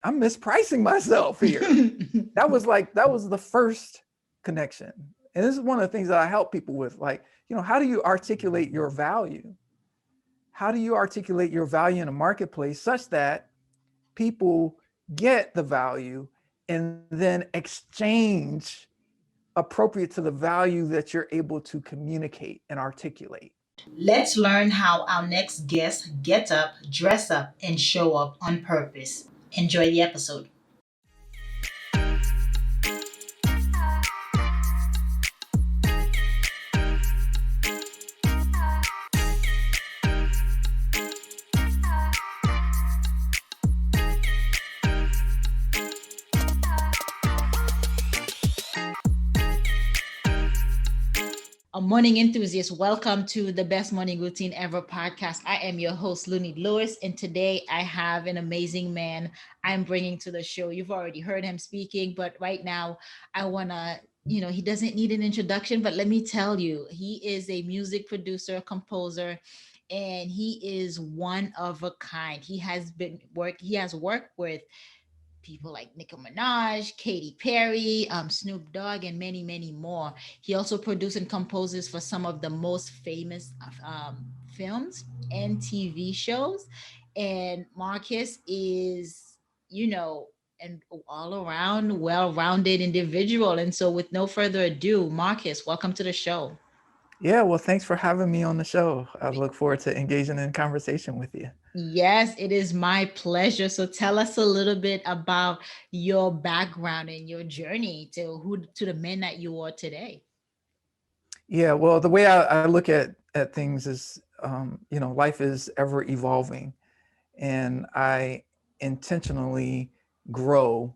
I'm mispricing myself here. That was the first connection. And this is one of the things that I help people with. Like, how do you articulate your value? How do you articulate your value in a marketplace such that people get the value and then exchange appropriate to the value that you're able to communicate and articulate? Let's learn how our next guests get up, dress up, and show up on purpose. Enjoy the episode. A morning enthusiast, welcome to the Best Morning Routine Ever podcast. I am your host, Looney Lewis, and today I have an amazing man I'm bringing to the show. You've already heard him speaking, but right now I want to, he doesn't need an introduction, but let me tell you, he is a music producer, composer, and he is one of a kind. He has worked with people like Nicki Minaj, Katy Perry, Snoop Dogg, and many, many more. He also produced and composes for some of the most famous films and TV shows. And Marcus is, an all around well rounded individual. And so, with no further ado, Marcus, welcome to the show. Yeah, well, thanks for having me on the show. I look forward to engaging in conversation with you. Yes, it is my pleasure. So tell us a little bit about your background and your journey to the men that you are today. Yeah, well, the way I look at things is, life is ever evolving, and I intentionally grow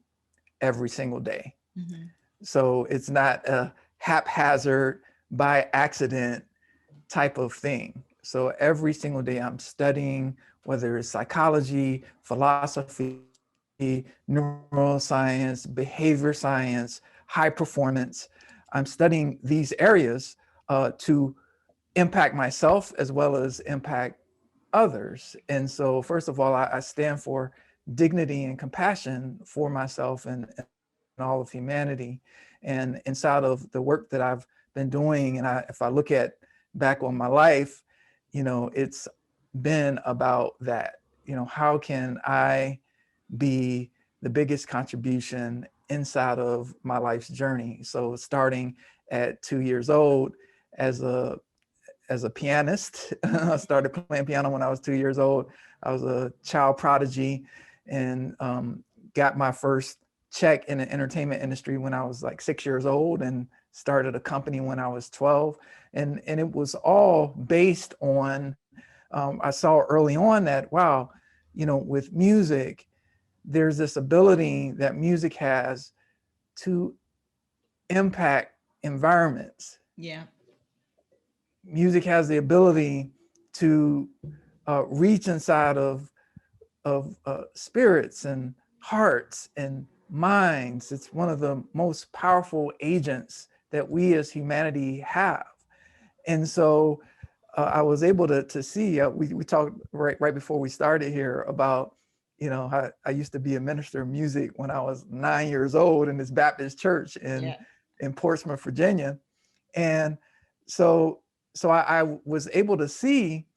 every single day. Mhm. So it's not a haphazard, by accident type of thing. So every single day I'm studying, whether it's psychology, philosophy, neuroscience, behavior science, high performance. I'm studying these areas to impact myself as well as impact others. And so, first of all, I stand for dignity and compassion for myself and all of humanity. And inside of the work that I've been doing, and if I look at back on my life, it's been about that. How can I be the biggest contribution inside of my life's journey? So starting at 2 years old as a pianist. I started playing piano when I was 2 years old. I was a child prodigy and got my first check in the entertainment industry when I was like 6 years old and started a company when I was 12. And it was all based on, I saw early on that, wow, with music, there's this ability that music has to impact environments. Yeah. Music has the ability to reach inside of spirits and hearts and minds. It's one of the most powerful agents that we as humanity have. And so I was able to see, we talked right before we started here about, how I used to be a minister of music when I was 9 years old in this Baptist church Yeah. in Portsmouth, Virginia. And so, so I was able to see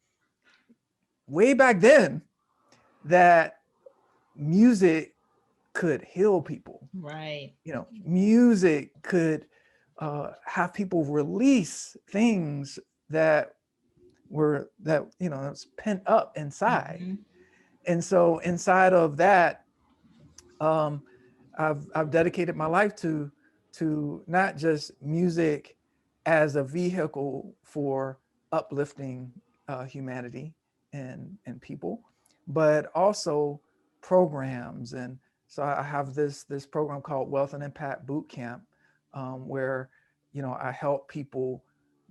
way back then that music could heal people. Right. Music could have people release things that was pent up inside. Hmm. And so inside of that, um, I've dedicated my life to not just music as a vehicle for uplifting humanity and people, but also programs. And so I have this program called Wealth and Impact Boot Camp, where I help people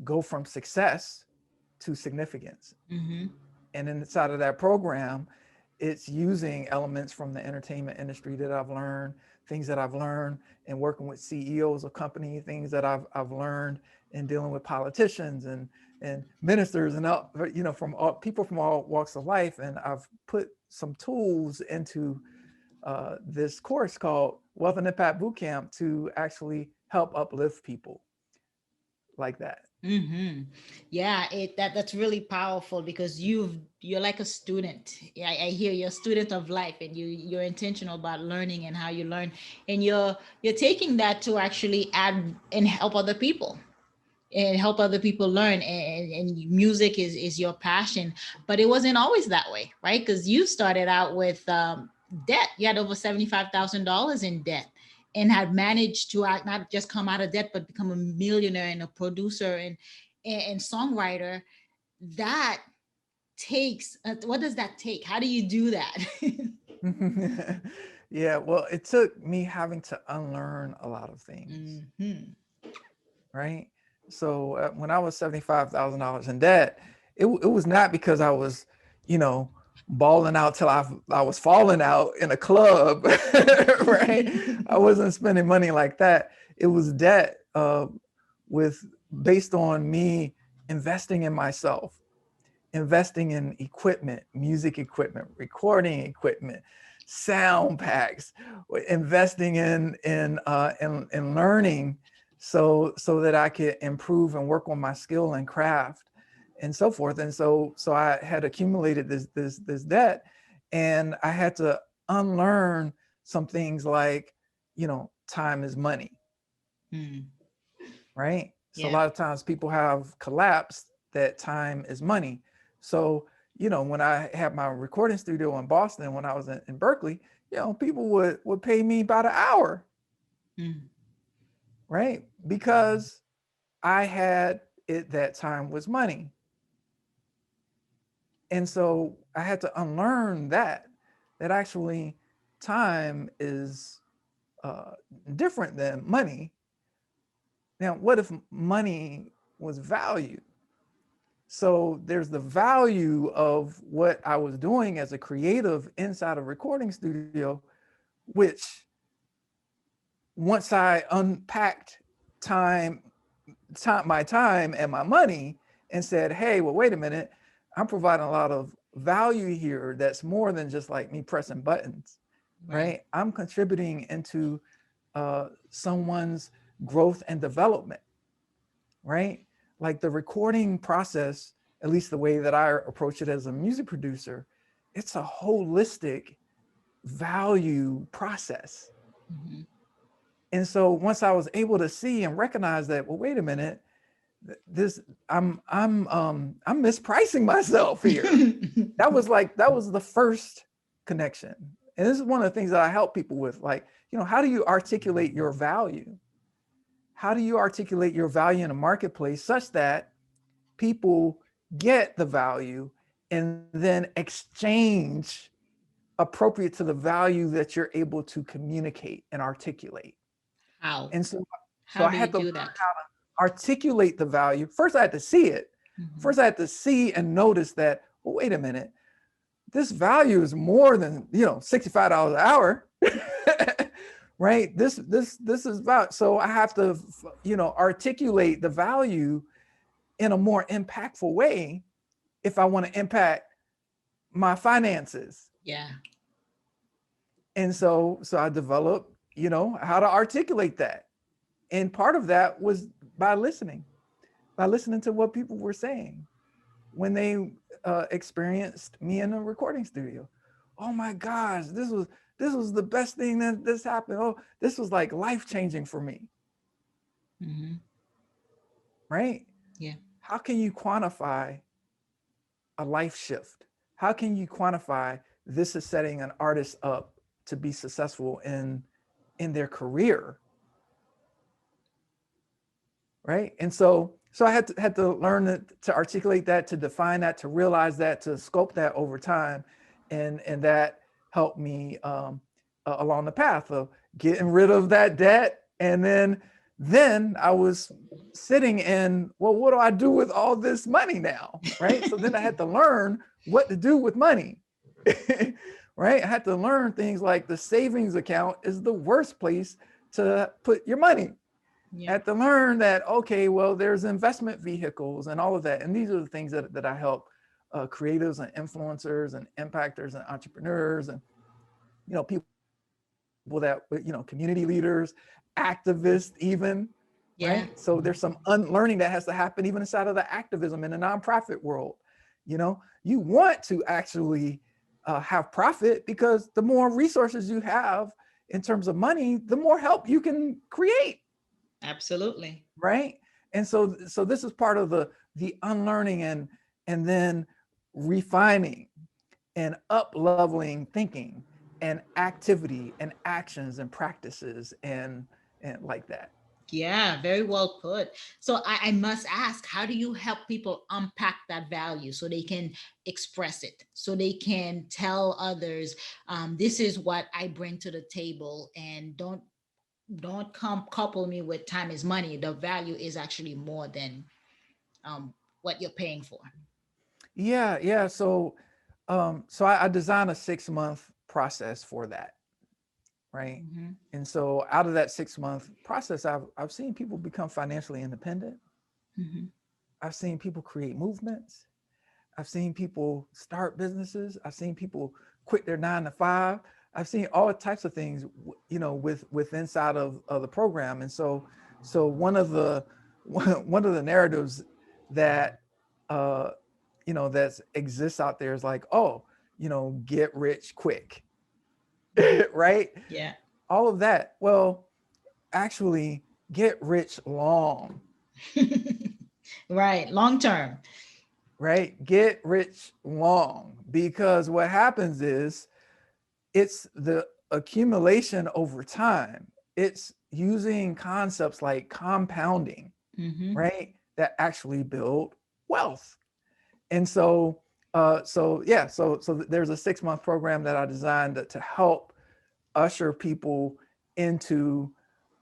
go from success to significance. Hmm. And inside of that program, it's using elements from the entertainment industry that I've learned, things that I've learned in working with CEOs of companies, things that I've learned in dealing with politicians and ministers and from all people from all walks of life. And I've put some tools into this course called Wealth and Impact Bootcamp to actually help uplift people like that. Mm-hmm. Yeah, that's really powerful because you're like a student. Yeah, I hear you're a student of life, and you're intentional about learning and how you learn, and you're taking that to actually add and help other people and help other people learn. And music is your passion, but it wasn't always that way, right? Because you started out with debt. You had over $75,000 in debt, and had managed to not just come out of debt but become a millionaire and a producer and songwriter. That takes what does that take? How do you do that? Yeah, well, it took me having to unlearn a lot of things, Hmm. right? So when I was $75,000 in debt, it was not because I was, you know, balling out till I was falling out in a club, right? I wasn't spending money like that. It was debt with based on me investing in myself, investing in equipment, music equipment, recording equipment, sound packs, investing in learning so that I could improve and work on my skill and craft and so forth. And so I had accumulated this debt, and I had to unlearn some things like, time is money, Mm. right? So a Yeah. lot of times people have collapsed that time is money. So, when I had my recording studio in Boston, when I was in Berkeley, people would pay me about an hour, Mm. right? Because I had it, that time was money. And so I had to unlearn that actually time is uh, different than money. Now, what if money was value? So there's the value of what I was doing as a creative inside a recording studio, which once I unpacked time, my time and my money and said, hey, well, wait a minute, I'm providing a lot of value here that's more than just like me pressing buttons, Right. right? I'm contributing into someone's growth and development, right? Like the recording process, at least the way that I approach it as a music producer, it's a holistic value process. Hmm. And so once I was able to see and recognize that, well, wait a minute, this I'm mispricing myself here. That was the first connection. And this is one of the things that I help people with, like, how do you articulate your value? How do you articulate your value in a marketplace such that people get the value and then exchange appropriate to the value that you're able to communicate and articulate? How? And so How I do you had to learn do that? how to articulate the value. First, I had to see it. Hmm. First, I had to see and notice that, well, wait a minute, this value is more than, $65 an hour. Right? This is about, so I have to, articulate the value in a more impactful way if I want to impact my finances. Yeah. And so I developed, how to articulate that. And part of that was by listening to what people were saying when they experienced me in a recording studio. Oh my gosh, this was the best thing that this happened. Oh, this was like life changing for me, Hmm. right? Yeah. How can you quantify a life shift? How can you quantify this is setting an artist up to be successful in their career, right? And so I had to learn to articulate that, to define that, to realize that, to scope that over time, and that helped me along the path of getting rid of that debt. And then I was sitting in, well, what do I do with all this money now, right? So then I had to learn what to do with money. Right? I had to learn things like the savings account is the worst place to put your money. I Yeah. had to learn that, okay, well, there's investment vehicles and all of that. And these are the things that I help creatives and influencers and impactors and entrepreneurs and, people people that, community leaders, activists even, Yeah. right? So there's some unlearning that has to happen even inside of the activism in the nonprofit world. You want to actually have profit, because the more resources you have in terms of money, the more help you can create. Absolutely. Right. And so this is part of the unlearning and then refining and up leveling thinking and activity and actions and practices and like that. Yeah, very well put. So I must ask, how do you help people unpack that value so they can express it, so they can tell others, this is what I bring to the table, and don't come couple me with time is money. The value is actually more than what you're paying for. Yeah. So I designed a 6-month process for that. Right. Mm-hmm. And so out of that 6-month process, I've seen people become financially independent. Mm-hmm. I've seen people create movements. I've seen people start businesses. I've seen people quit their 9 to 5. I've seen all types of things, with inside of the program. And so one of the one of the narratives that that exists out there is like, oh, get rich quick, right? Yeah. All of that. Well, actually, get rich long. Right. Long term. Right? Get rich long, because what happens is it's the accumulation over time. It's using concepts like compounding, Mm-hmm. right? That actually build wealth. And so there's a 6-month program that I designed to help usher people into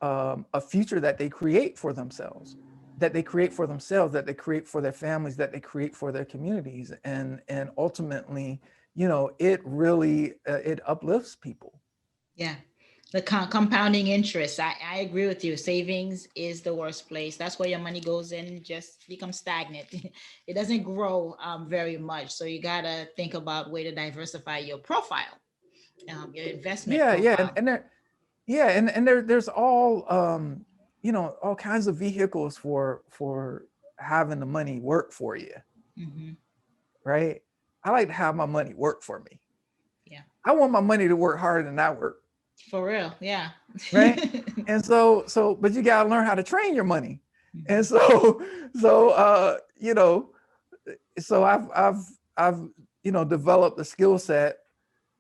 a future that they create for themselves, that they create for themselves, that they create for their families, that they create for their communities, and ultimately, it really it uplifts people. Yeah. The compounding interest. I agree with you. Savings is the worst place. That's where your money goes and just becomes stagnant. It doesn't grow very much. So you got to think about way to diversify your profile, your investment Yeah, profile. there's all all kinds of vehicles for having the money work for you, Hmm. right? I like to have my money work for me. Yeah. I want my money to work harder than I work, For real. Yeah. right? And but you gotta learn how to train your money. And Mhm. so so I've developed a skill set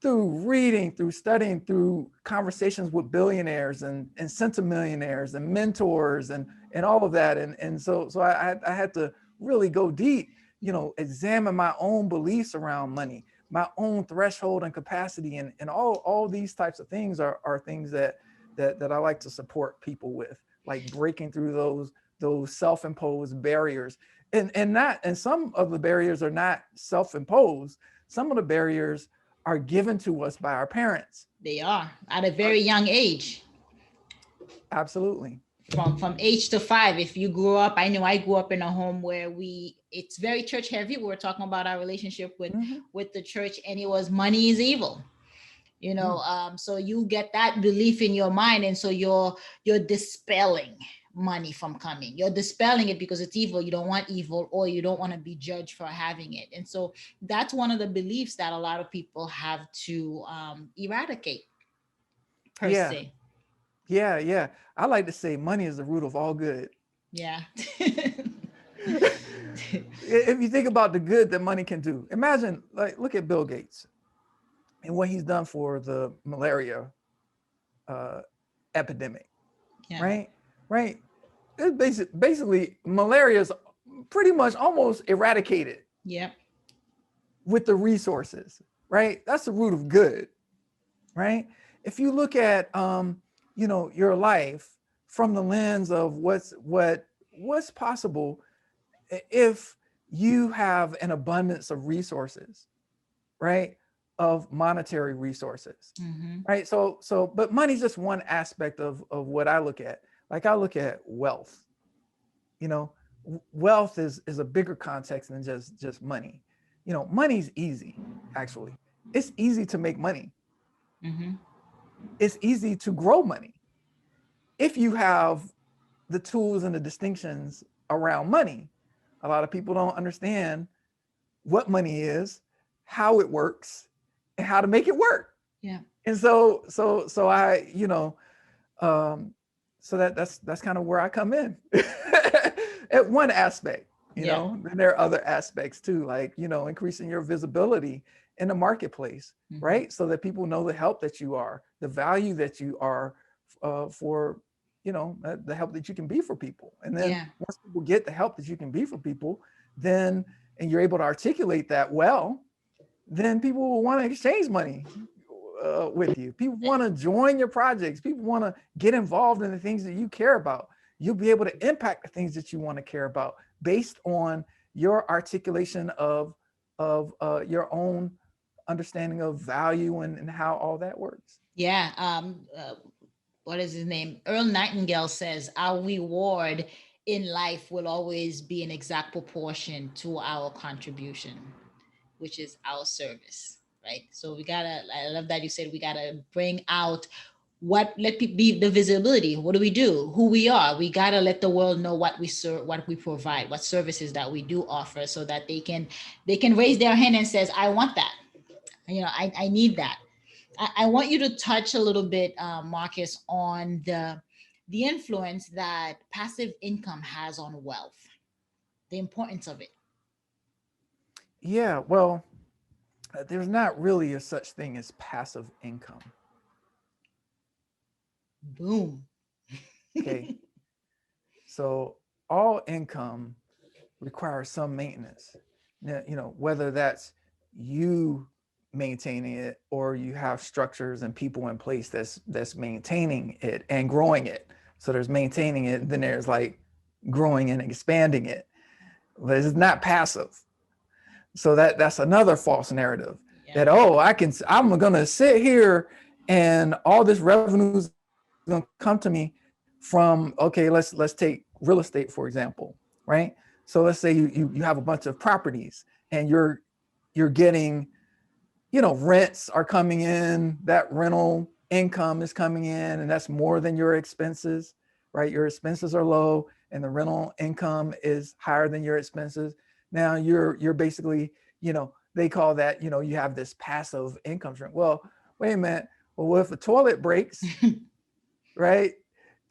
through reading, through studying, through conversations with billionaires and centimillionaires and mentors and all of that. And so I had to really go deep, examine my own beliefs around money, my own threshold and capacity, and all these types of things are things that I like to support people with, like breaking through those self-imposed barriers. And some of the barriers are not self-imposed. Some of the barriers are given to us by our parents. They are at a very young age. Absolutely. From age to 5, if you grew up, I know I grew up in a home where it's very church heavy. We were talking about our relationship Mm-hmm. with the church, and it was money is evil, Mm. so you get that belief in your mind, and so you're dispelling money from coming. You're dispelling it because it's evil. You don't want evil, or you don't want to be judged for having it. And so that's one of the beliefs that a lot of people have to eradicate, per Yeah, se. yeah. I like to say money is the root of all good. Yeah. If you think about the good that money can do, imagine, like, look at Bill Gates and what he's done for the malaria uh, epidemic, Yeah. right? Right. It's basically malaria is pretty much almost eradicated Yep. with the resources, right? That's the root of good, right? If you look at your life from the lens of what's possible if you have an abundance of resources, right? Of monetary resources, Hmm. right? So but money's just one aspect of what I look at. Like, I look at wealth. You know, wealth is a bigger context than just money. Money's easy, actually. It's easy to make money. Hmm. it's easy to grow money if you have the tools and the distinctions around money. A lot of people don't understand what money is, how it works, and how to make it work. Yeah. And so I, so that's kind of where I come in at one aspect, Yeah. and there are other aspects too, like, increasing your visibility in the marketplace, right? So that people know the help that you are, the value that you are for, the help that you can be for people. And then Yeah. once people get the help that you can be for people, then, and you're able to articulate that well, then people will want to exchange money with you. People want to join your projects. People want to get involved in the things that you care about. You'll be able to impact the things that you want to care about based on your articulation of your own understanding of value and how all that works. Yeah. What is his name? Earl Nightingale says our reward in life will always be an exact proportion to our contribution, which is our service, right? So we gotta, I love that you said we gotta bring out what, let people be the visibility. What do we do? Who we are. We gotta let the world know what we serve, what we provide, what services that we do offer, so that they can raise their hand and says, I want that. I need that. I want you to touch a little bit, Marcus, on the influence that passive income has on wealth, the importance of it. Yeah, well, there's not really a such thing as passive income. Boom. Okay. So all income requires some maintenance. Now, whether that's you maintaining it or you have structures and people in place that's maintaining it and growing it. So there's maintaining it, then there's like growing and expanding it. But it's not passive. So that's another false narrative that, I'm gonna sit here and all this revenue is gonna come to me from, okay, let's take real estate for example, right? So let's say you have a bunch of properties and you're getting, rents are coming in, that rental income is coming in, and that's more than your expenses, right? Your expenses are low and the rental income is higher than your expenses. Now you're basically, they call that, you have this passive income stream. Well, wait a minute. Well, if a toilet breaks, right?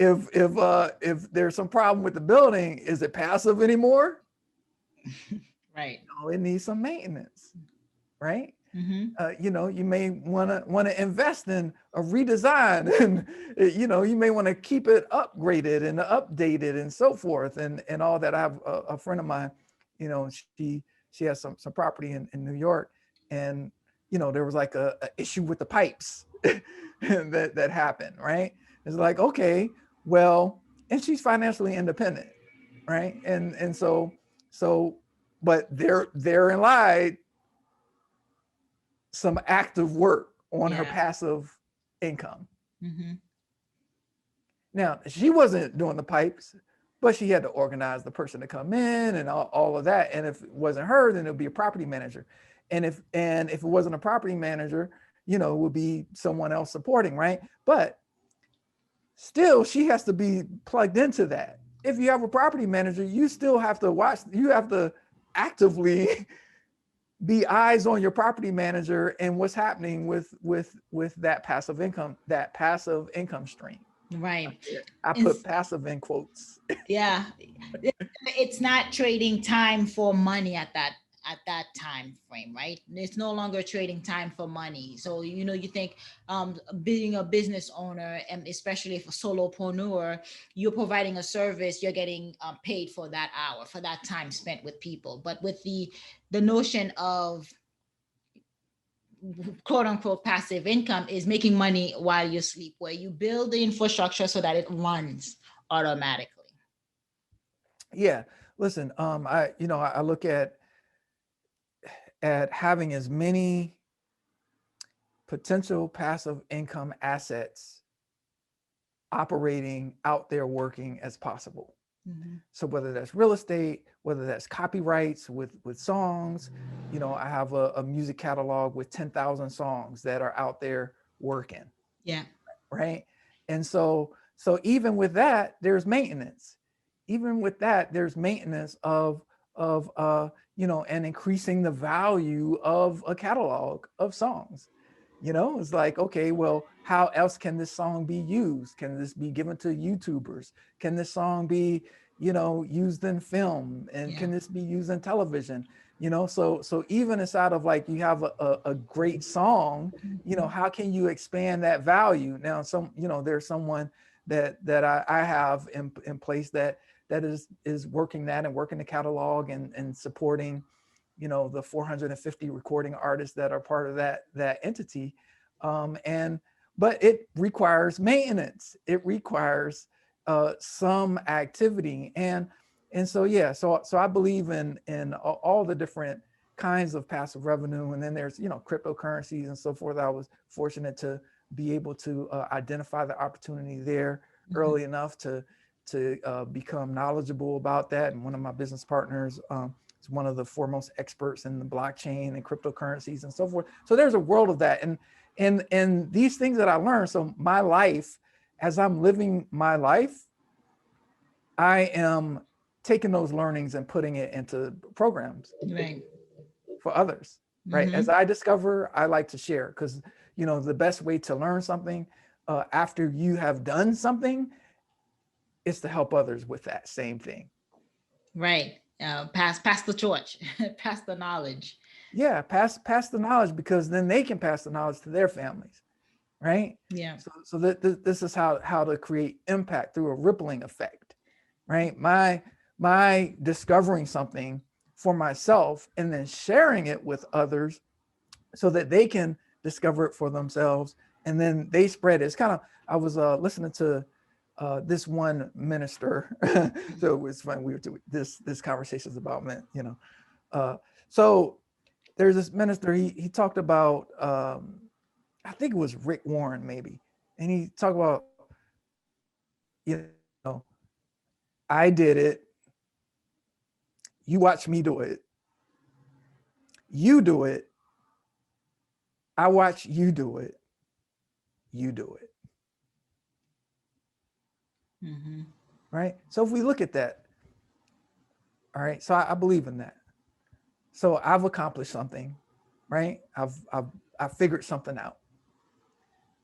If there's some problem with the building, is it passive anymore? Right. No, it needs some maintenance, right? Mm-hmm. You may want to invest in a redesign, and you may want to keep it upgraded and updated and so forth, and all that. I have a friend of mine, she has some property in New York, and there was like a issue with the pipes that happened, right? It's like, okay, well, and she's financially independent, right? And so, but therein lied some active work on her passive income. Mm-hmm. Now, she wasn't doing the pipes, but she had to organize the person to come in and all of that. And if it wasn't her, then it would be a property manager. And if it wasn't a property manager, it would be someone else supporting, right? But still, she has to be plugged into that. If you have a property manager, you still have to watch, you have to actively be eyes on your property manager and what's happening with that passive income stream. Right. I put passive in quotes. Yeah. It's not trading time for money at that time frame, right? It's no longer trading time for money. So you think being a business owner, and especially if a solopreneur, you're providing a service, you're getting paid for that hour, for that time spent with people. But with the notion of quote unquote passive income is making money while you sleep, where you build the infrastructure so that it runs automatically. Yeah, listen, I look at having as many potential passive income assets operating out there working as possible. Mm-hmm. So whether that's real estate, whether that's copyrights with songs, I have a music catalog with 10,000 songs that are out there working. Yeah. right? And so even with that, there's maintenance. Even with that, there's maintenance of and increasing the value of a catalog of songs. It's like, okay, well, how else can this song be used? Can this be given to YouTubers? Can this song be, used in film? And Yeah. can this be used in television? So even inside of like, you have a great song, how can you expand that value? Now, there's someone that I have in place that is working that and working the catalog and supporting, the 450 recording artists that are part of that entity. But it requires maintenance. It requires some activity. And so, yeah, so I believe in all the different kinds of passive revenue. And then there's, cryptocurrencies and so forth. I was fortunate to be able to identify the opportunity there early enough to become knowledgeable about that. And one of my business partners is one of the foremost experts in the blockchain and cryptocurrencies and so forth. So there's a world of that. And these things that I learned, so my life, as I'm living my life, I am taking those learnings and putting it into programs Right. for others, right? As I discover, I like to share, because the best way to learn something after you have done something is to help others with that same thing. Right. Pass the torch, pass the knowledge. Yeah, pass the knowledge, because then they can pass the knowledge to their families, right? Yeah. So that this is how to create impact through a rippling effect, right? My discovering something for myself and then sharing it with others so that they can discover it for themselves, and then they spread it. It's kind of, I was listening to this one minister. So it was funny. This conversation is about men, so there's this minister, he talked about I think it was Rick Warren maybe, and he talked about, I did it, you watch me do it, you do it, I watch you do it, you do it. Right? So if we look at that, all right, so I believe in that. So I've accomplished something, right? I've figured something out.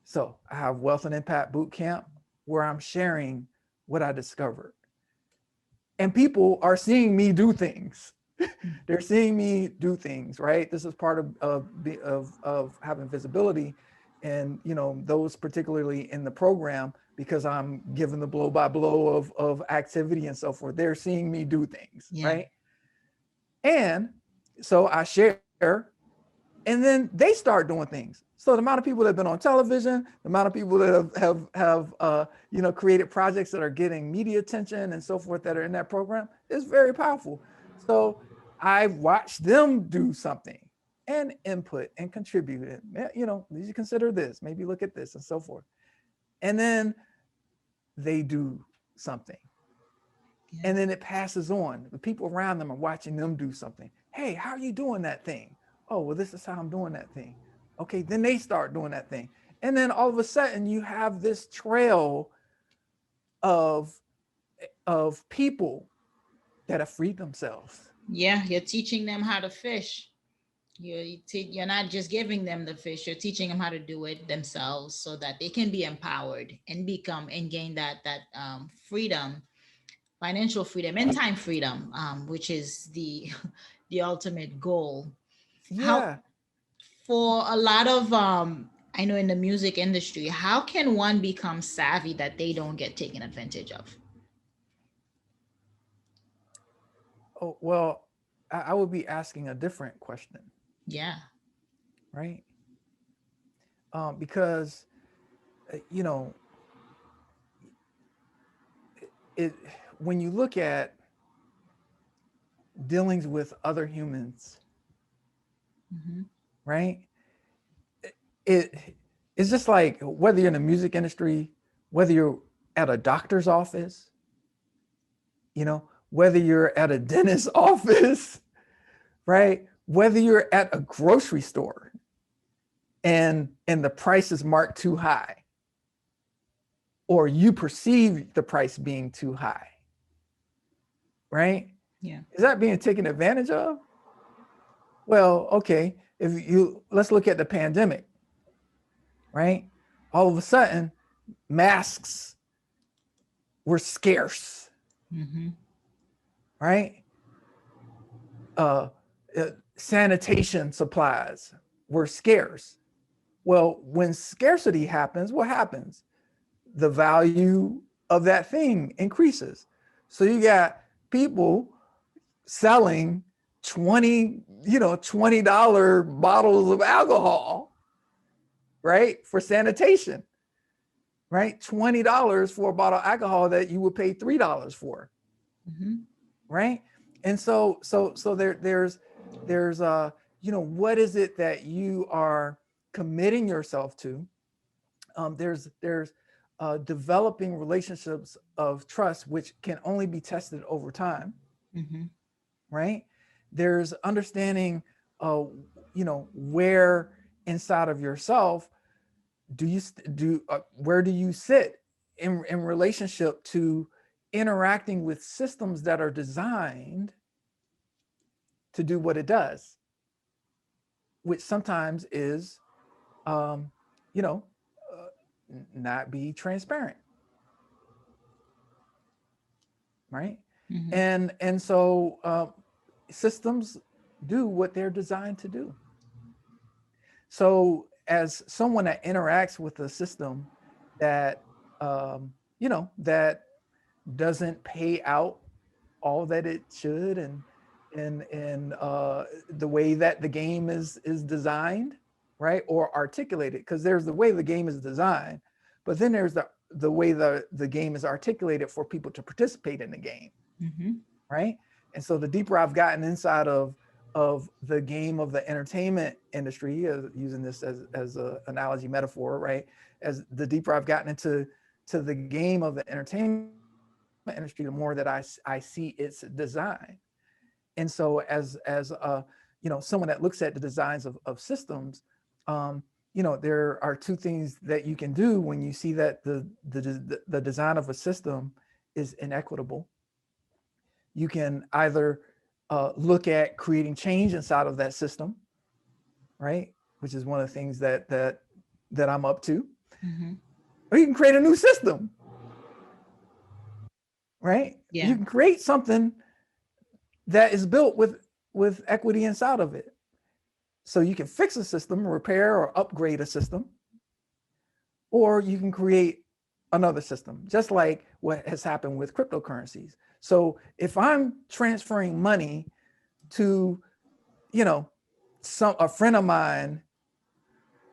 So I have Wealth and Impact Boot Camp, where I'm sharing what I discovered. And people are seeing me do things. They're seeing me do things, right? This is part of having visibility, and those particularly in the program, because I'm given the blow by blow of activity and so forth. They're seeing me do things, right? And so I share, and then they start doing things. So the amount of people that have been on television, the amount of people that have created projects that are getting media attention and so forth that are in that program is very powerful. So I watched them do something and input and contribute it. Did you consider this? Maybe look at this and so forth. And then they do something. And then it passes on. The people around them are watching them do something. Hey, how are you doing that thing? Oh, well, this is how I'm doing that thing. Okay, then they start doing that thing. And then all of a sudden you have this trail of people that have freed themselves. Yeah, you're teaching them how to fish. You're not just giving them the fish, you're teaching them how to do it themselves so that they can be empowered and gain that freedom, financial freedom and time freedom, which is the the ultimate goal. How, Yeah. for a lot of I know in the music industry, how can one become savvy that they don't get taken advantage of? Oh, well, I would be asking a different question, Yeah. right? Because, you know, it when you look at dealings with other humans, right? It's just like, whether you're in the music industry, whether you're at a doctor's office, whether you're at a dentist's office, right? Whether you're at a grocery store and the price is marked too high, or you perceive the price being too high, right? Yeah. Is that being taken advantage of? Well, okay, let's look at the pandemic, right? All of a sudden, masks were scarce, Mm-hmm. right? Uh, Sanitation supplies were scarce. Well, when scarcity happens, what happens? The value of that thing increases. So you got people selling $20 bottles of alcohol, right? For sanitation, right? $20 for a bottle of alcohol that you would pay $3 for, Mm-hmm. right? And so there's what is it that you are committing yourself to? There's developing relationships of trust, which can only be tested over time, Mm-hmm. right? There's understanding, where inside of yourself do you do where do you sit in relationship to interacting with systems that are designed to do what it does, which sometimes is, um, you know, not be transparent, right? Mm-hmm. And so systems do what they're designed to do. So as someone that interacts with a system that that doesn't pay out all that it should, and the way that the game is designed, right, or articulated, because there's the way the game is designed, but then there's the way the game is articulated for people to participate in the game, Mm-hmm. right? And so the deeper I've gotten inside of the game of the entertainment industry, using this as an analogy metaphor, right? As the deeper I've gotten into the game of the entertainment industry, the more that I see its design. And so as someone that looks at the designs of systems, there are two things that you can do when you see that the design of a system is inequitable. You can either look at creating change inside of that system, right? Which is one of the things that I'm up to. Mm-hmm. Or you can create a new system, right? Yeah. You can create something that is built with equity inside of it. So you can fix a system, repair or upgrade a system, or you can create another system, just like what has happened with cryptocurrencies. So if I'm transferring money to, a friend of mine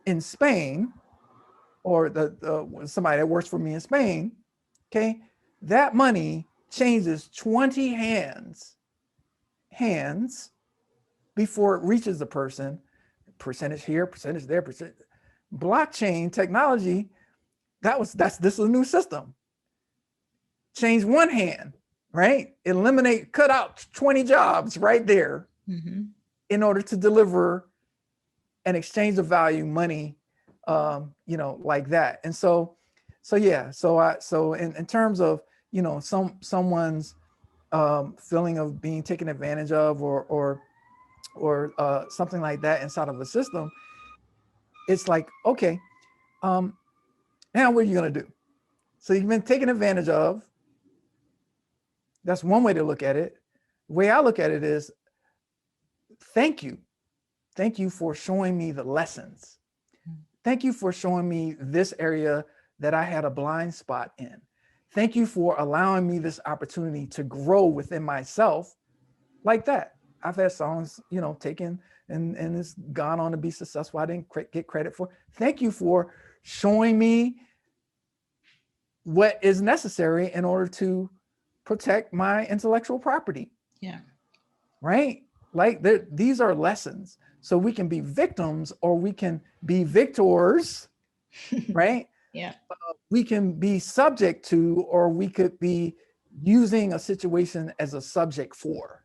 in Spain, or somebody that works for me in Spain, okay, that money changes 20 hands before it reaches the person. Percentage here, percentage there, percent. Blockchain technology, this is a new system. Change one hand, right? Cut out 20 jobs right there, Mm-hmm. in order to deliver an exchange of value, money, like that. And so in terms of, someone's feeling of being taken advantage of, or something like that inside of a system, it's like, okay, um, now what are you gonna do? So you've been taken advantage of. That's one way to look at it. The way I look at it is, thank you. Thank you for showing me the lessons. Thank you for showing me this area that I had a blind spot in. Thank you for allowing me this opportunity to grow within myself like that. I've had songs, taken and it's gone on to be successful. I didn't get credit for. Thank you for showing me what is necessary in order to protect my intellectual property. Yeah. Right? Like these are lessons. So we can be victims or we can be victors, right? Yeah. We can be subject to, or we could be using a situation as a subject for.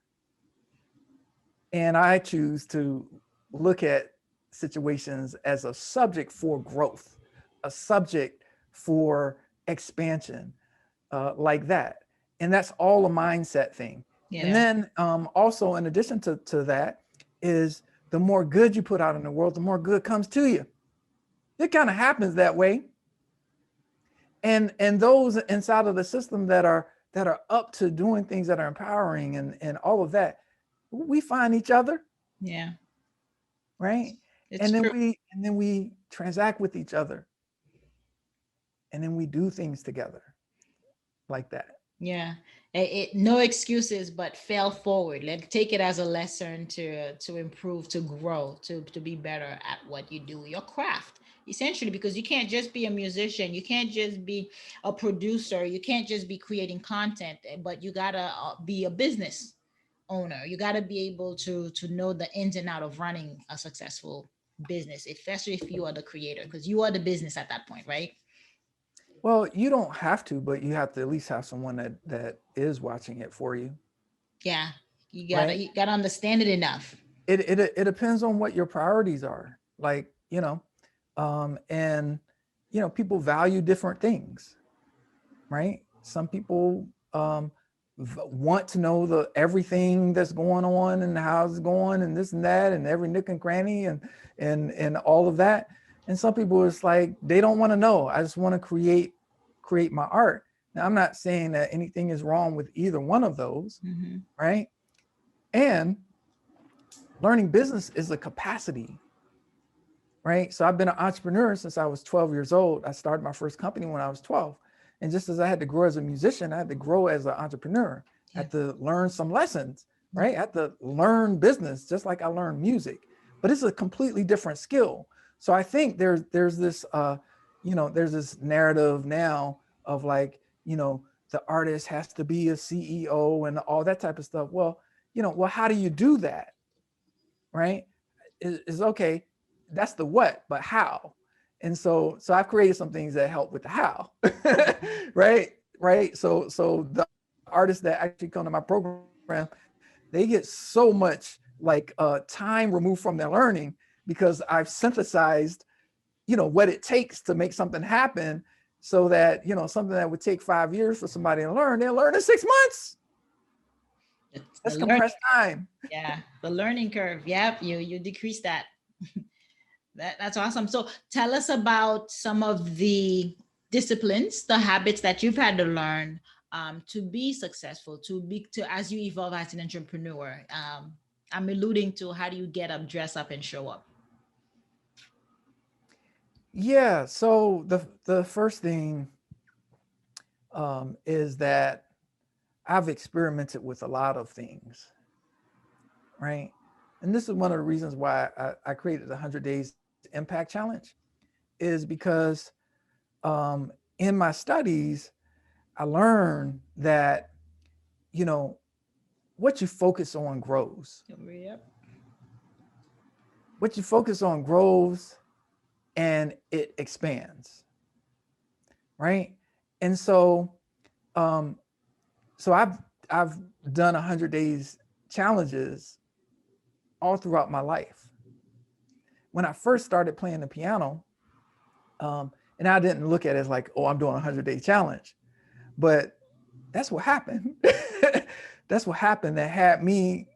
And I choose to look at situations as a subject for growth, a subject for expansion, like that. And that's all a mindset thing. And Yeah. then also, in addition to that, is the more good you put out in the world, the more good comes to you. It kind of happens that way. And those inside of the system that are up to doing things that are empowering and all of that, we find each other, Yeah. right? It's And then true. we transact with each other, and then we do things together like that. Yeah. No excuses, but fail forward. Let take it as a lesson to improve, to grow, to be better at what you do, your craft. Essentially, because you can't just be a musician, you can't just be a producer, you can't just be creating content, but you gotta be a business owner. You gotta be able to know the ins and out of running a successful business, especially if you are the creator, because you are the business at that point, right? Well, you don't have to, but you have to at least have someone that is watching it for you, Yeah. You gotta right? you gotta understand it enough. It depends on what your priorities are. Like, and people value different things, right? Some people want to know the everything that's going on and how it's going and this and that and every nook and cranny and all of that. And some people, it's like they don't want to know. I just want to create my art. Now, I'm not saying that anything is wrong with either one of those, Mm-hmm. right? And learning business is a capacity, right? So I've been an entrepreneur since I was 12 years old. I started my first company when I was 12. And just as I had to grow as a musician, I had to grow as an entrepreneur. I Yeah. had to learn some lessons, Yeah. right? I had to learn business just like I learned music. But it's a completely different skill. So I think there's this there's this narrative now of like, the artist has to be a CEO and all that type of stuff. Well, how do you do that? Right? Is okay. That's the what, but how? And so I've created some things that help with the how. right? Right. So the artists that actually come to my program, they get so much like time removed from their learning because I've synthesized, what it takes to make something happen, so that something that would take 5 years for somebody to learn, they'll learn in 6 months. It's the That's learning. compressed time. Yeah, the learning curve. Yep, you decrease that. That's awesome. So tell us about some of the disciplines, the habits that you've had to learn to be successful, to as you evolve as an entrepreneur. I'm alluding to how do you get up, dress up, and show up. Yeah. So the first thing is that I've experimented with a lot of things, right? And this is one of the reasons why I created the 100 Days Impact Challenge, is because in my studies, I learned that, you know, what you focus on grows. Yep. What you focus on grows and it expands, right? And um, so I've done 100 days challenges all throughout my life. When I first started playing the piano, and I didn't look at it as like, oh, I'm doing a 100-day challenge, but that's what happened. That's what happened that had me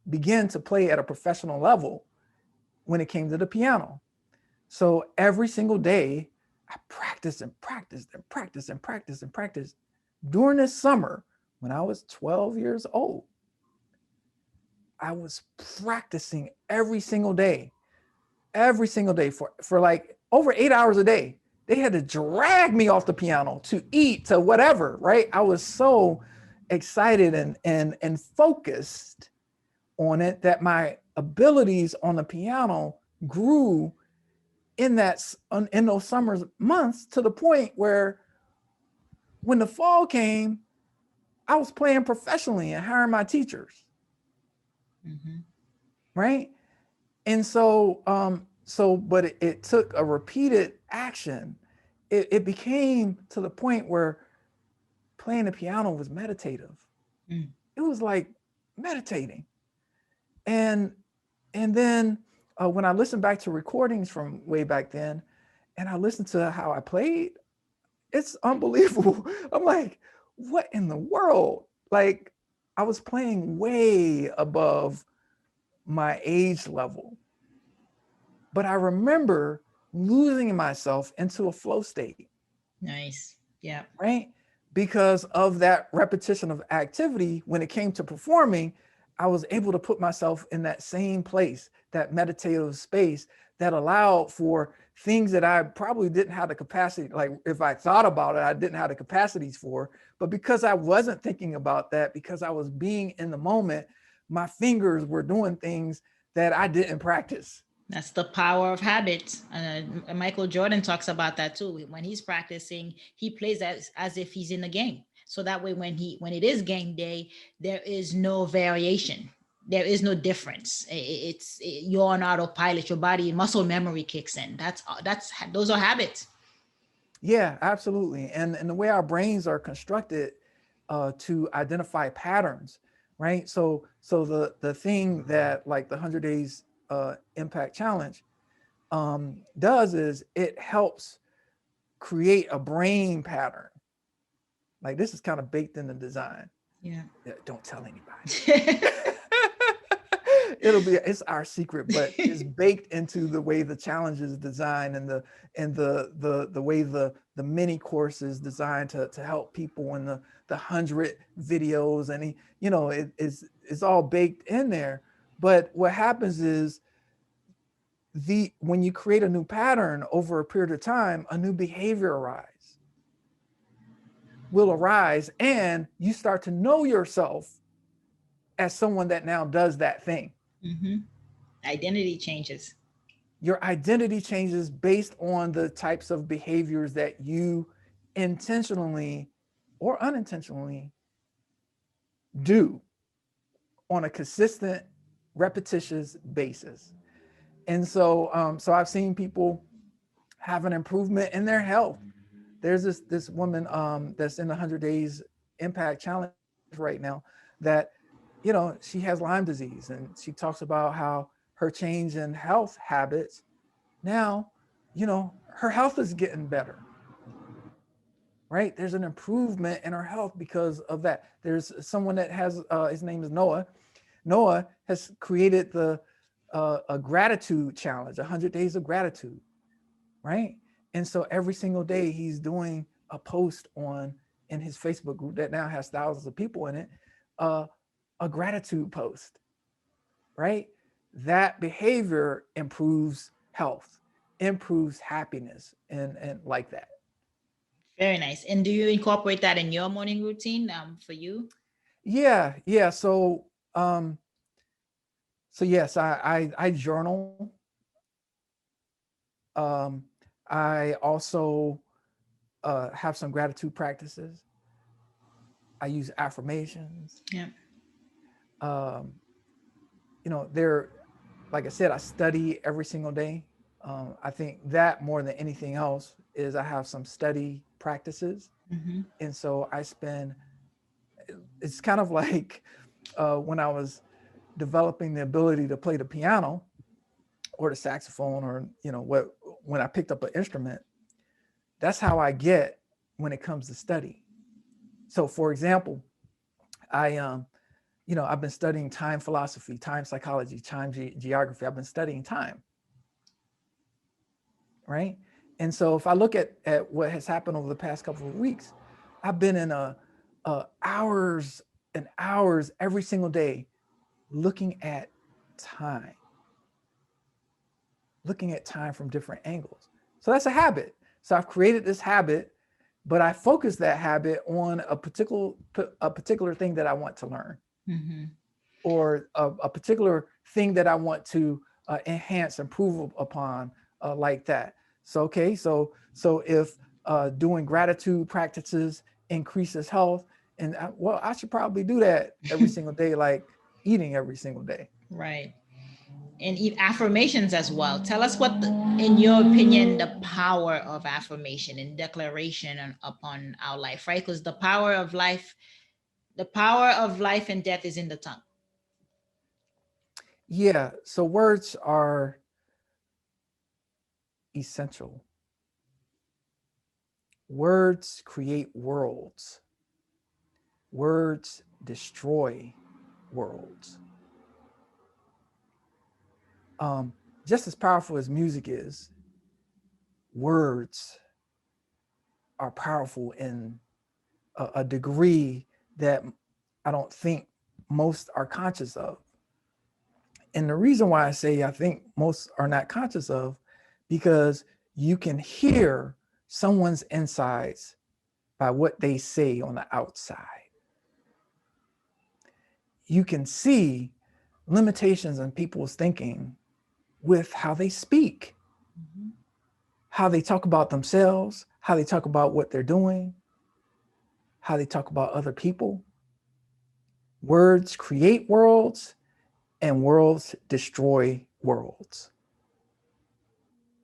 begin to play at a professional level when it came to the piano. So every single day, I practiced and practiced and practiced and practiced and practiced. During this summer, when I was 12 years old, I was practicing every single day for like over 8 hours a day. They had to drag me off the piano to eat, to whatever, right? I was so excited and focused on it that my abilities on the piano grew in those summer months, to the point where when the fall came, I was playing professionally and hiring my teachers, Mm-hmm. right? And but it took a repeated action. It became to the point where playing the piano was meditative. Mm. It was like meditating. And then when I listened back to recordings from way back then, and I listened to how I played, it's unbelievable. I'm like, what in the world? Like, I was playing way above my age level, but I remember losing myself into a flow state, Nice. Yeah. right? Because of that repetition of activity, when it came to performing, I was able to put myself in that same place, that meditative space that allowed for things that I probably didn't have the capacity. Like if I thought about it, I didn't have the capacities for, but because I wasn't thinking about that, because I was being in the moment, my fingers were doing things that I didn't practice. That's the power of habits. Michael Jordan talks about that too. When he's practicing, he plays as if he's in the game. So that way, when it is game day, there is no variation. There is no difference. You're on autopilot. Your body muscle memory kicks in. That's those are habits. Yeah, absolutely. And the way our brains are constructed to identify patterns, right? So the thing that like the 100 days impact challenge does is it helps create a brain pattern. Like this is kind of baked in the design. Yeah. Yeah, don't tell anybody. It's our secret, but it's baked into the way the challenge is designed and the way the mini course is designed to help people in the 100 videos, and it's all baked in there. But what happens is when you create a new pattern over a period of time, a new behavior will arise, and you start to know yourself as someone that now does that thing. Mm-hmm. Identity changes. Your identity changes based on the types of behaviors that you intentionally or unintentionally do on a consistent, repetitious basis. And so I've seen people have an improvement in their health. There's this woman that's in the 100 days impact challenge right now that she has Lyme disease, and she talks about how her change in health habits now, her health is getting better, right? There's an improvement in her health because of that. There's someone that has his name is Noah. Noah has created a gratitude challenge, 100 days of gratitude, right? And so every single day he's doing a post in his Facebook group that now has thousands of people in it, uh, a gratitude post, right? That behavior improves health, improves happiness, and like that. Very nice. And do you incorporate that in your morning routine for you? Yeah. So yes, I journal. Um, I also have some gratitude practices. I use affirmations. Yeah. Um, they're like I said, I study every single day. I think that more than anything else is I have some study practices, Mm-hmm. and so I spend. It's kind of like when I was developing the ability to play the piano or the saxophone, or what, when I picked up an instrument. That's how I get when it comes to study. So, for example, I've been studying time philosophy, time psychology, time geography. I've been studying time, right? And so if I look at what has happened over the past couple of weeks, I've been in hours and hours every single day looking at time, looking at time from different angles. So that's a habit. So I've created this habit, but I focus that habit on a particular thing that I want to learn, Mm-hmm. or a particular thing that I want to enhance, improve upon, like that. So okay, so if doing gratitude practices increases health, and well, I should probably do that every single day, like eating every single day. Right. And affirmations as well. Tell us in your opinion, the power of affirmation and declaration upon our life, right? Because the power of life and death is in the tongue. Yeah. So words are essential. Words create worlds. Words destroy worlds. Just as powerful as music is, words are powerful in a degree that I don't think most are conscious of. And the reason why I say I think most are not conscious of, because you can hear someone's insides by what they say on the outside. You can see limitations in people's thinking with how they speak, how they talk about themselves, how they talk about what they're doing, how they talk about other people. Words create worlds and worlds destroy worlds.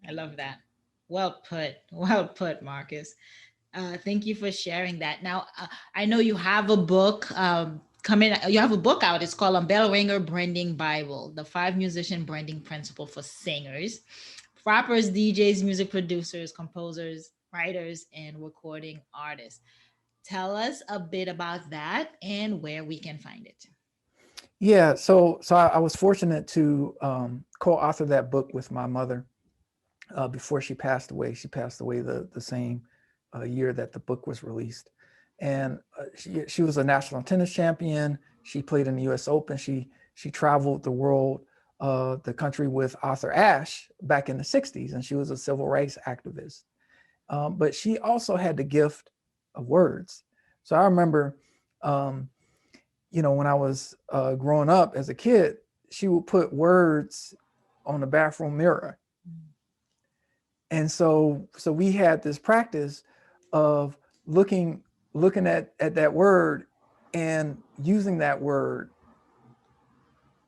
I love that. Well put. Well put, Marcus. Thank you for sharing that. Now, I know you have a book coming. You have a book out. It's called Bell Ringer Branding Bible: The 5 Musician Branding Principle for Singers, Rappers, DJs, music producers, composers, writers, and recording artists. Tell us a bit about that and where we can find it. Yeah, so I was fortunate to co-author that book with my mother before she passed away. She passed away the same year that the book was released. And she was a national tennis champion. She played in the US Open. She traveled the world, the country with Arthur Ashe back in the 60s, and she was a civil rights activist. But she also had the gift of words. So I remember, when I was growing up as a kid, she would put words on the bathroom mirror. And so we had this practice of looking at that word and using that word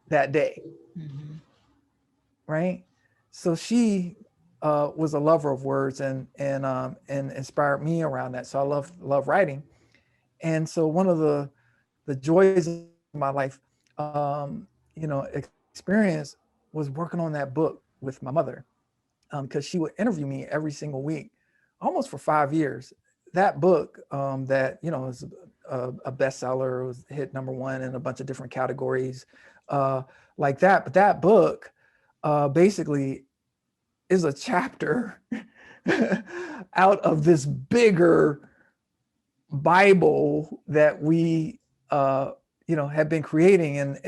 that day. Mm-hmm. Right. So she was a lover of words and inspired me around that. So I love writing. And so one of the joys of my life, experience was working on that book with my mother, because she would interview me every single week, almost for 5 years. That book that, is a bestseller, was hit #1 in a bunch of different categories like that. But that book basically is a chapter out of this bigger Bible that we, have been creating.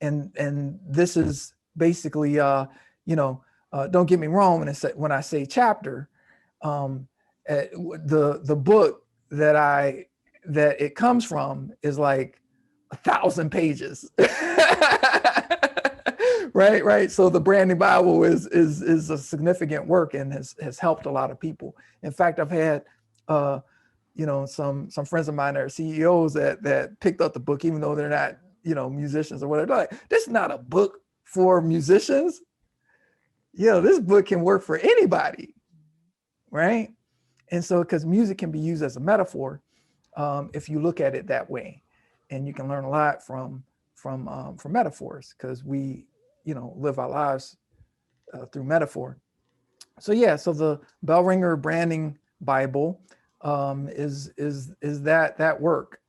And this is basically, don't get me wrong when I say chapter, the book that it comes from is like 1,000 pages. Right. So the branding Bible is a significant work and has helped a lot of people. In fact, I've had some friends of mine that are CEOs that picked up the book, even though they're not musicians or whatever. They're like, this is not a book for musicians. This book can work for anybody, right? And so, because music can be used as a metaphor, if you look at it that way, and you can learn a lot from metaphors, because we, live our lives through metaphor. So so the Bell Ringer Branding Bible is that work,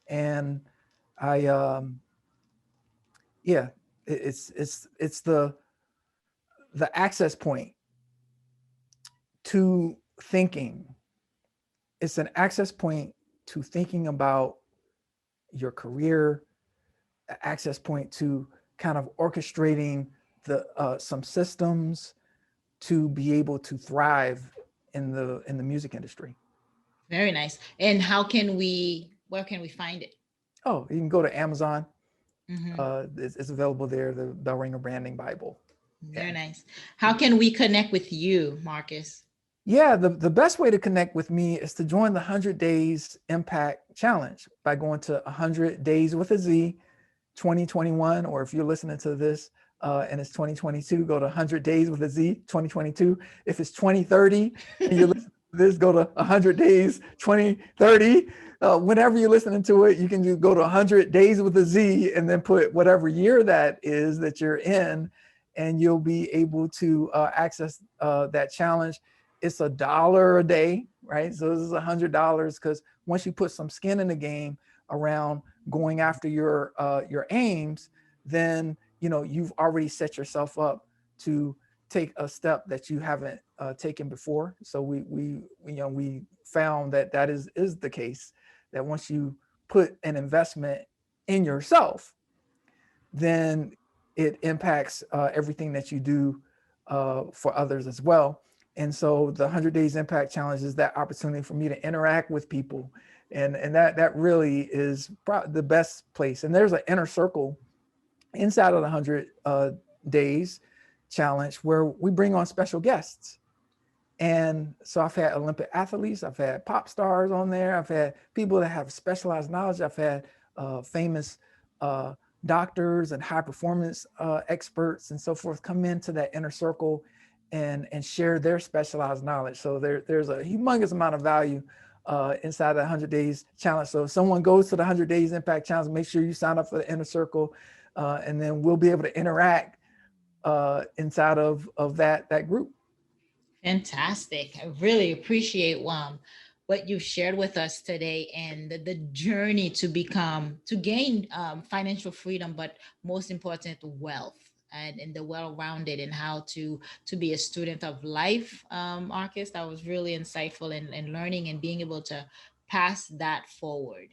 and I it's the access point to thinking. It's an access point to thinking about your career, access point to kind of orchestrating some systems to be able to thrive in the music industry. Very nice. And where can we find it? Oh, you can go to Amazon. Mm-hmm. It's available there, the Bell Ringer Branding Bible. Very nice. How can we connect with you, Marcus? Yeah, the best way to connect with me is to join the 100 Days Impact Challenge by going to 100 Days with a Z 2021, or if you're listening to this and it's 2022, go to 100 Days with a Z 2022. If it's 2030 and you're listening to this, go to 100 Days 2030. Whenever you're listening to it, you can just go to 100 Days with a Z and then put whatever year that is that you're in, and you'll be able to access that challenge. it's $1 a day, right? So this is $100 because once you put some skin in the game around going after your aims, then you've already set yourself up to take a step that you haven't taken before. So we found that is the case, that once you put an investment in yourself, then it impacts everything that you do for others as well. And so the 100 Days Impact Challenge is that opportunity for me to interact with people. And that really is the best place. And there's an inner circle inside of the 100 Days Challenge where we bring on special guests. And so I've had Olympic athletes, I've had pop stars on there, I've had people that have specialized knowledge, I've had famous doctors and high performance experts and so forth come into that inner circle and share their specialized knowledge. So there's a humongous amount of value inside the 100 Days Challenge. So if someone goes to the 100 Days Impact Challenge, make sure you sign up for the inner circle, and then we'll be able to interact inside of that group. Fantastic. I really appreciate what you shared with us today, and the journey to gain financial freedom, but most important, wealth, and the well-rounded, and how to be a student of life. Marcus, that was really insightful, and learning and being able to pass that forward,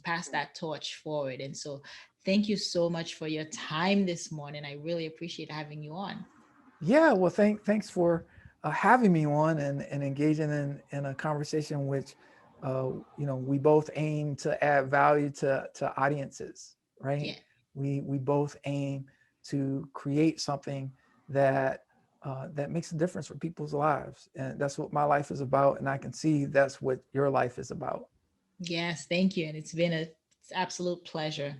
pass that torch forward. And so thank you so much for your time this morning. I really appreciate having you on. Yeah, well, thanks for having me on and engaging in a conversation which, we both aim to add value to audiences, right? Yeah. We both aim to create something that that makes a difference for people's lives, and that's what my life is about. And I can see that's what your life is about. Yes, thank you. And it's been a absolute pleasure.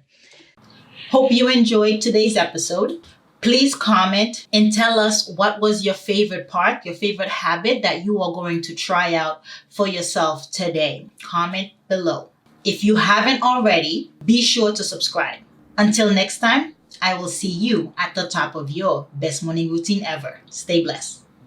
Hope you enjoyed today's episode. Please comment and tell us what was your favorite part, your favorite habit that you are going to try out for yourself today. Comment below. If you haven't already, be sure to subscribe. Until next time, I will see you at the top of your best morning routine ever. Stay blessed.